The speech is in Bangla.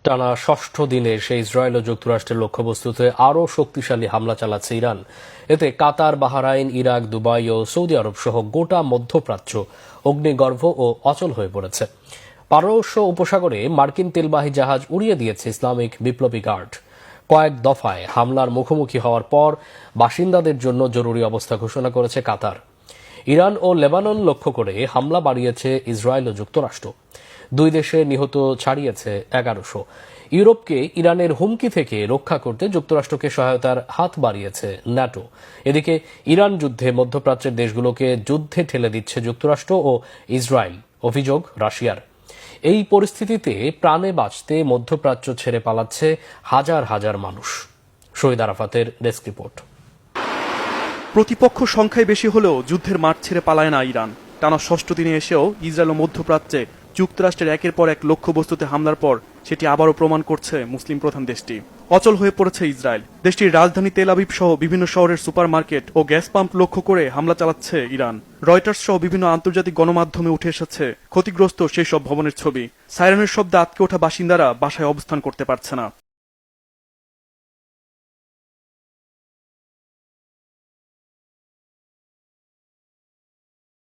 টানা ষষ্ঠ দিনে সে ইসরায়েল ও যুক্তরাষ্ট্রের লক্ষ্যবস্তুতে আরও শক্তিশালী হামলা চালাচ্ছে ইরান। এতে কাতার, বাহরাইন, ইরাক, দুবাই ও সৌদি আরব সহ গোটা মধ্যপ্রাচ্য অগ্নিগর্ভ ও অচল হয়ে পড়েছে। পারস্য উপসাগরে মার্কিন তেলবাহী জাহাজ উড়িয়ে দিয়েছে ইসলামিক বিপ্লবী গার্ড। কয়েক দফায় হামলার মুখোমুখি হওয়ার পর বাসিন্দাদের জন্য জরুরি অবস্থা ঘোষণা করেছে কাতার। ইরান ও লেবানন লক্ষ্য করে হামলা বাড়িয়েছে ইসরায়েল ও যুক্তরাষ্ট্র। দুই দেশে নিহত ছাড়িয়েছে 1100। ইউরোপকে ইরানের হুমকি থেকে রক্ষা করতে যুক্তরাষ্ট্রকে সহায়তার হাত বাড়িয়েছে ন্যাটো। এদিকে ইরান যুদ্ধে মধ্যপ্রাচ্যের দেশগুলোকে যুদ্ধে ঠেলে দিচ্ছে যুক্তরাষ্ট্র ও ইসরায়েল, অভিযোগ রাশিয়ার। এই পরিস্থিতিতে প্রাণে বাঁচতে মধ্যপ্রাচ্য ছেড়ে পালাচ্ছে হাজার হাজার মানুষ। শহীদ আরাফাতের ডেস্ক রিপোর্ট। প্রতিপক্ষ সংখ্যায় বেশি হলেও যুদ্ধের মাঠ ছেড়ে পালায় না ইরান। টানা ষষ্ঠ দিনে এসেও ইসরায়েল ও মধ্যপ্রাচ্যে যুক্তরাষ্ট্রের একের পর এক লক্ষ্যবস্তুতে হামলার পর সেটি আবারও প্রমাণ করছে মুসলিম প্রধান দেশটি। অচল হয়ে পড়েছে ইসরায়েল। দেশটির রাজধানী তেল আবিব সহ বিভিন্ন শহরের সুপারমার্কেট ও গ্যাস পাম্প লক্ষ্য করে হামলা চালাচ্ছে ইরান। রয়টার্স সহ বিভিন্ন আন্তর্জাতিক গণমাধ্যমে উঠে এসেছে ক্ষতিগ্রস্ত সেই সব ভবনের ছবি। সাইরেনের শব্দে আটকে ওঠা বাসিন্দারা বাসায় অবস্থান করতে পারছে না।